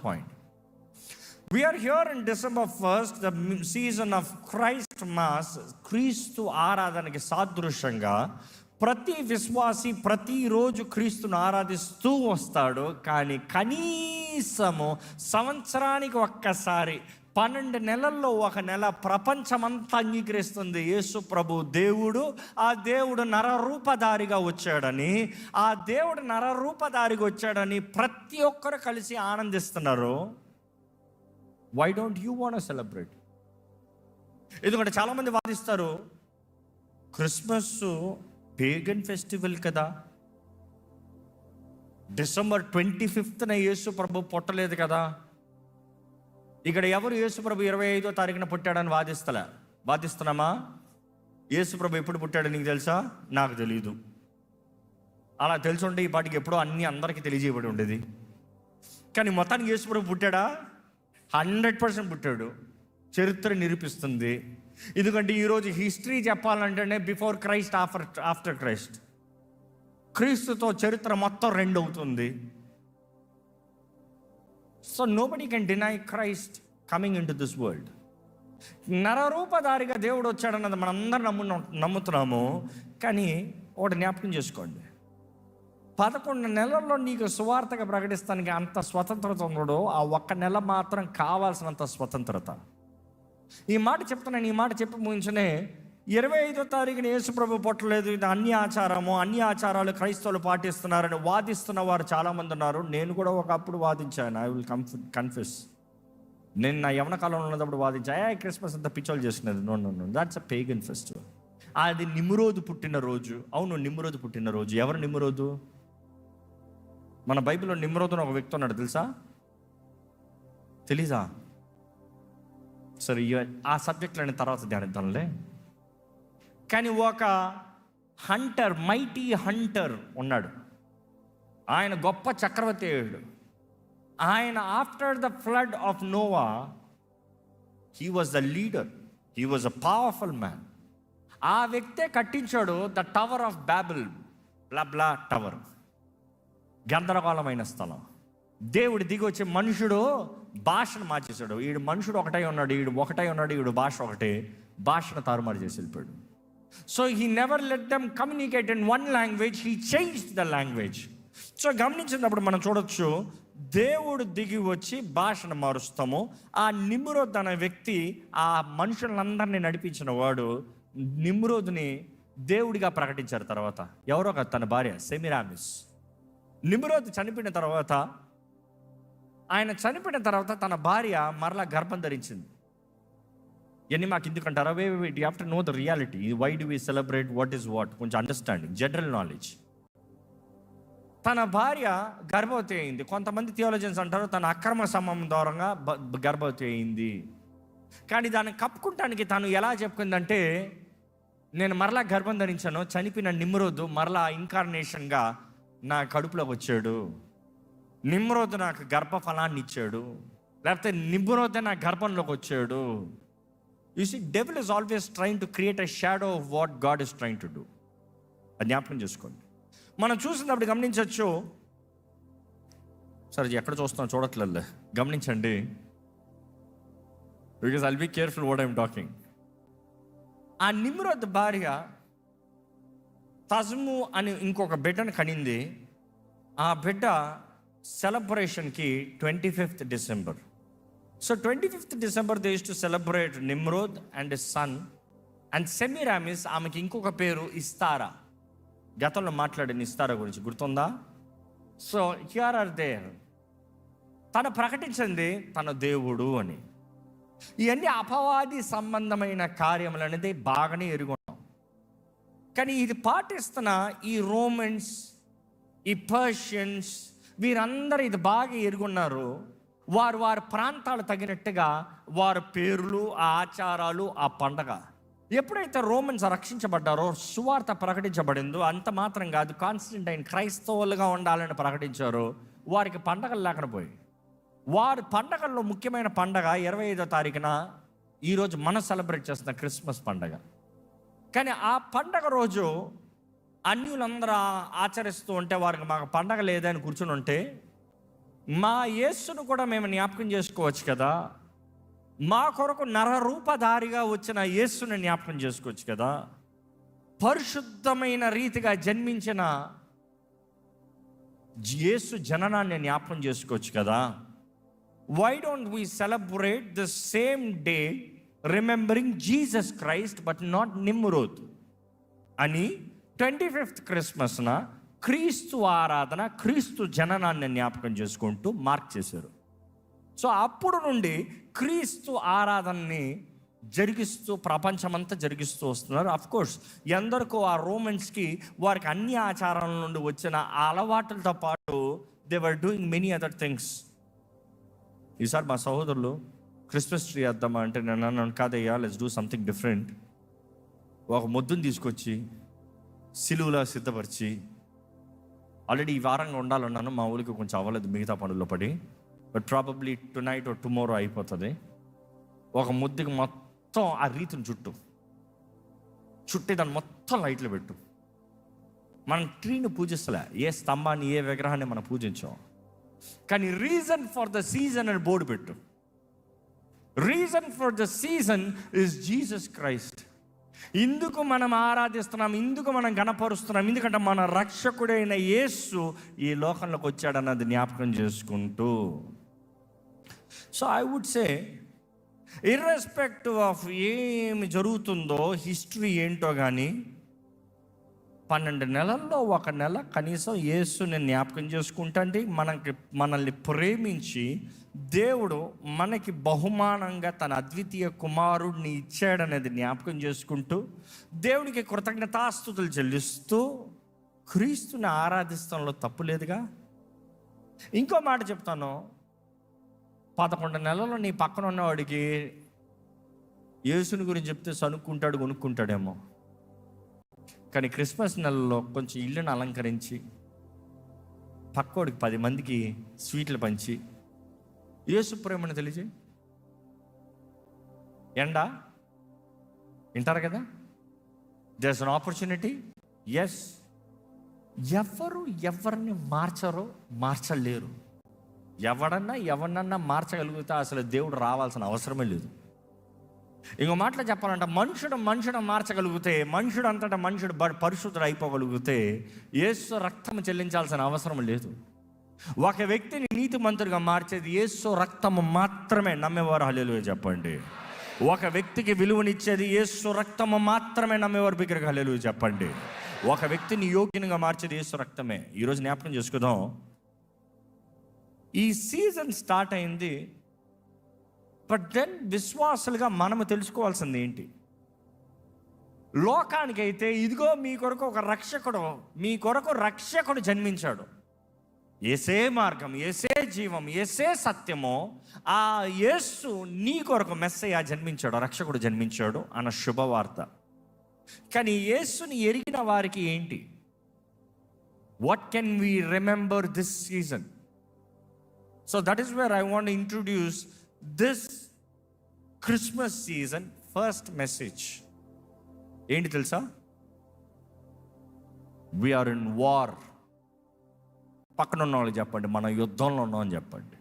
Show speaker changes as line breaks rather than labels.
the point. We are here in December 1st, the season of Christ Mass, క్రీస్తు ఆరాధనకి సాదృశ్యంగా ప్రతి విశ్వాసి ప్రతిరోజు క్రీస్తును ఆరాధిస్తూ వస్తాడు. కానీ కనీసము సంవత్సరానికి ఒక్కసారి 12 నెలల్లో ఒక నెల ప్రపంచమంతా అంగీకరిస్తుంది యేసు ప్రభు దేవుడు. ఆ దేవుడు నరరూపధారిగా వచ్చాడని, ఆ దేవుడు నరరూపధారిగా వచ్చాడని ప్రతి ఒక్కరు కలిసి ఆనందిస్తున్నారు. Why don't you want celebrate? ఎందుకంటే చాలామంది వాదిస్తారు, క్రిస్మస్ పేగన్ ఫెస్టివల్ కదా, డిసెంబర్ 25న యేసు ప్రభు పుట్టలేదు కదా. ఇక్కడ ఎవరు యేసు ప్రభు 25వ తారీఖున పుట్టాడని వాదిస్తున్నామా? యేసు ప్రభు ఎప్పుడు పుట్టాడో నీకు తెలుసా? నాకు తెలియదు. అలా తెలుసుంటే ఈ పాటికి ఎప్పుడో అన్నీ అందరికీ తెలియజేయబడి ఉండేది. కానీ మొత్తానికి యేసు ప్రభు పుట్టాడా? 100% పుట్టాడు. చరిత్ర నిరూపిస్తుంది. ఎందుకంటే ఈరోజు హిస్టరీ చెప్పాలంటేనే బిఫోర్ క్రైస్ట్, ఆఫ్టర్ క్రైస్ట్. క్రీస్తుతో చరిత్ర మొత్తం 2 అవుతుంది. So nobody can deny Christ coming into this world. నరరూపధారిగా దేవుడు వచ్చాడన్నది మనందరం నమ్ముతున్నాము. కానీ ఒకటి జ్ఞాపకం చేసుకోండి, 11 నెలల్లో నీకు సువార్తగా ప్రకటిస్తానికి అంత స్వతంత్రత ఉండడు. ఆ 1 నెల మాత్రం కావాల్సినంత స్వతంత్రత. ఈ మాట చెప్తున్నాను. ఈ మాట చెప్పి ముగించనే 25వ తారీఖున యేసు ప్రభు పుట్టలేదు, ఇది అన్ని ఆచారాలు క్రైస్తవులు పాటిస్తున్నారని వాదిస్తున్న వారు చాలామంది ఉన్నారు. నేను కూడా ఒకప్పుడు వాదించాను. I will confess. నేను నా యవన కాలంలో ఉన్నప్పుడు వాదించాను, క్రిస్మస్ అంతా పిచ్చోలు చేసుకునేది. No, that's a pagan festival. అది నిమ్రోదు పుట్టినరోజు. అవును, నిమ్రోదు పుట్టినరోజు. ఎవరు నిమ్రోదు? మన బైబిల్లో నిమ్రోదును ఒక వ్యక్తి ఉన్నాడు, తెలుసా? తెలీజా? సరే, ఆ సబ్జెక్ట్లని తర్వాత ధ్యానిద్దాంలే. కానీ ఒక హంటర్, మైటీ హంటర్ ఉన్నాడు. ఆయన గొప్ప చక్రవర్తి అయ్యాడు. ఆయన after the flood of Noah, he was the leader, he was a powerful man. ఆ వ్యక్తే కట్టించాడు the tower of Babel, blah tower, గందరగోళమైన స్థలం. దేవుడు దిగి వచ్చే మనుషుడు భాషను మార్చేశాడు. ఈడు మనుషుడు ఒకటే ఉన్నాడు, ఈడు భాష ఒకటే, భాషను తారుమారు చేసి వెళ్ళిపోయాడు. So he never let them communicate in one language, he changed the language. So గమనించినప్పుడు మనం చూడొచ్చు, దేవుడు దిగి వచ్చి భాషను మారుస్తాము. ఆ నిమ్రోద్ అనే వ్యక్తి ఆ మనుషులందరినీ నడిపించిన వాడు నిమ్రోద్ని దేవుడిగా ప్రకటించారు. తర్వాత ఎవరో కాదు, తన భార్య సెమిరామిస్. నిమ్రోద్ చనిపోయిన తర్వాత, తన భార్య మరలా గర్భం ధరించింది. ఇవన్నీ మాకు ఎందుకంటారా? You have to know the reality. Why do we celebrate, what is what, కొంచెం అండర్స్టాండింగ్, జనరల్ నాలెడ్జ్. తన భార్య గర్భవతి అయింది. కొంతమంది థియాలజియన్స్ అంటారు తన అక్రమ సంబంధం ద్వారా గర్భవతి అయింది. కానీ దాన్ని కప్పుకుంటానికి తను ఎలా చెప్పుకుందంటే, నేను మరలా గర్భం ధరించాను, చనిపోయిన నిమ్రోదు మరలా ఇన్కార్నేషన్గా నా కడుపులోకి వచ్చాడు, నిమ్రోదు నాకు గర్భఫలాన్ని ఇచ్చాడు, లేకపోతే నిమ్రోదే నా గర్భంలోకి వచ్చాడు. You see, devil is always trying to create a shadow of what God is trying to do. అది జ్ఞాపకం చేసుకోండి. మనం చూసినప్పుడు గమనించవచ్చు. సరే, ఎక్కడ చూస్తున్నాం చూడట్లేదు, గమనించండి. Because I'll be careful what I'm talking. ఆ నిమ్రోద్ భార్య తజ్ము అని ఇంకొక బిడ్డను కనింది. ఆ బిడ్డ సెలబ్రేషన్కి 25th December. So 25th December they used to celebrate Nimrod and son and Semiramis. ఆమెకి ఇంకొక పేరు ఇస్తారా. గతంలో మాట్లాడిన ఇస్తారా గురించి గుర్తుందా? So here are there. తను ప్రకటించింది తన దేవుడు అని. ఇవన్నీ అపవాది సంబంధమైన కార్యములు అనేది బాగానే ఎరుగున్నాం. కానీ ఇది పాటిస్తున్న ఈ రోమన్స్, ఈ పర్షియన్స్, వీరందరూ ఇది బాగా ఎరుగున్నారు. వారి ప్రాంతాలు తగినట్టుగా వారి పేర్లు, ఆ ఆచారాలు, ఆ పండగ. ఎప్పుడైతే రోమన్స్ రక్షించబడ్డారో, సువార్త ప్రకటించబడిందో, అంత మాత్రం కాదు, కాన్స్టంటైన్ క్రైస్తవులుగా ఉండాలని ప్రకటించారో, వారికి పండగలు లేకుండా పోయి, వారి పండగల్లో ముఖ్యమైన పండగ 25వ తారీఖున ఈరోజు మనం సెలబ్రేట్ చేస్తున్న క్రిస్మస్ పండగ. కానీ ఆ పండగ రోజు అన్యులందరూ ఆచరిస్తూ ఉంటే, వారికి మాకు పండగ లేదని కూర్చుని ఉంటే, మా యేసును కూడా మేము జ్ఞాపకం చేసుకోవచ్చు కదా, మా కొరకు నరరూపధారిగా వచ్చిన యేసుని జ్ఞాపకం చేసుకోవచ్చు కదా, పరిశుద్ధమైన రీతిగా జన్మించిన యేసు జననాన్ని జ్ఞాపకం చేసుకోవచ్చు కదా. Why don't we celebrate the same day remembering Jesus Christ but not Nimrod అని 25th క్రిస్మస్న క్రీస్తు ఆరాధన, క్రీస్తు జననాన్ని జ్ఞాపకం చేసుకుంటూ మార్క్ చేశారు. సో అప్పుడు నుండి క్రీస్తు ఆరాధనని జరిగిస్తూ ప్రపంచమంతా జరిగిస్తూ వస్తున్నారు. అఫ్కోర్స్ ఎందరికో ఆ రోమన్స్కి వారికి అన్ని ఆచారాల నుండి వచ్చిన ఆ అలవాట్లతో పాటు they were doing many other things. ఈసారి మా సహోదరులు క్రిస్మస్ ట్రీ వేద్దామా అంటే నేను అన్నాను, కాదయ్యా, లెట్స్ డూ సంథింగ్ డిఫరెంట్. ఒక మొద్దుని తీసుకొచ్చి సిలువలా సిద్ధపరిచి, ఆల్రెడీ ఈ వారంగా ఉండాలన్నాను, మా ఊరికి కొంచెం అవ్వలేదు మిగతా పనుల్లో పడి, but probably tonight or tomorrow అయిపోతుంది. ఒక ముద్దుకి మొత్తం ఆ రీతిని చుట్టి దాన్ని మొత్తం లైట్లు పెట్టు. మనం ట్రీని పూజిస్తలే, ఏ స్తంభాన్ని ఏ విగ్రహాన్ని మనం పూజించాం, కానీ రీజన్ ఫర్ ద సీజన్ అని బోర్డు పెట్టు. Reason for the season is Jesus Christ. ఇందుకు మనం ఆరాధిస్తున్నాం, ఇందుకు మనం గణపరుస్తున్నాం, ఎందుకంటే మన రక్షకుడైన యేసు ఈ లోకంలోకి వచ్చాడన్నది జ్ఞాపకం చేసుకుంటూ. So I would say irrespective of ఏమి జరుగుతుందో, హిస్టరీ ఏంటో కానీ, 12 నెలల్లో ఒక నెల కనీసం యేసుని జ్ఞాపకం చేసుకుంటండి. మనల్ని ప్రేమించి దేవుడు మనకి బహుమానంగా తన అద్వితీయ కుమారుడిని ఇచ్చాడనేది జ్ఞాపకం చేసుకుంటూ, దేవునికి కృతజ్ఞతాస్తుతులు చెల్లిస్తూ క్రీస్తుని ఆరాధిస్తంలో తప్పు లేదుగా. ఇంకో మాట చెప్తాను, 11 నెలల్లో నీ పక్కన ఉన్నవాడికి యేసుని గురించి చెప్తే సనుక్కుంటాడు, కొనుక్కుంటాడేమో. కానీ క్రిస్మస్ నెలలో కొంచెం ఇల్లుని అలంకరించి పక్కోడికి 10 మందికి స్వీట్లు పంచి యేసు ప్రేమను తెలియజే. ఎండా వింటారు కదా, దేర్స్ అన్ ఆపర్చునిటీ. ఎస్, ఎవరిని మార్చలేరు. ఎవరినన్నా మార్చగలిగితే అసలు దేవుడు రావాల్సిన అవసరమే లేదు. ఇంకో మాటలో చెప్పాలంటే మనుషుడు మార్చగలిగితే, మనుషుడు అంతటా మనుషుడు పరిశుద్ధుడు అయిపోగలిగితే యేసు రక్తము చెల్లించాల్సిన అవసరం లేదు. ఒక వ్యక్తిని నీతిమంతుడిగా మార్చేది యేసు రక్తము మాత్రమే. నమ్మేవారు హల్లెలూయా చెప్పండి. ఒక వ్యక్తికి విలువనిచ్చేది యేసు రక్తము మాత్రమే. నమ్మేవారు బిగ్గరగా హల్లెలూయా చెప్పండి. ఒక వ్యక్తిని యోగ్యంగా మార్చేది యేసు రక్తమే. ఈరోజు జ్ఞాపకం చేసుకుందాం, ఈ సీజన్ స్టార్ట్ అయింది. బట్ దెన్ విశ్వాసులుగా మనము తెలుసుకోవాల్సింది ఏంటి? లోకానికైతే ఇదిగో మీ కొరకు రక్షకుడు జన్మించాడు. యేసే మార్గం, యేసే జీవం, యేసే సత్యమో ఆ యేసు నీ కొరకు మెస్సయ్య జన్మించాడు, రక్షకుడు జన్మించాడు అన్న శుభవార్త. కానీ యేసుని ఎరిగిన వారికి ఏంటి? What can we remember this season? So that is where I want to introduce this Christmas season first message. ఏంటి తెలుసా? We are in war. పక్కన ఉన్న వాళ్ళు చెప్పండి, మన యుద్ధంలో ఉన్నామని చెప్పండి.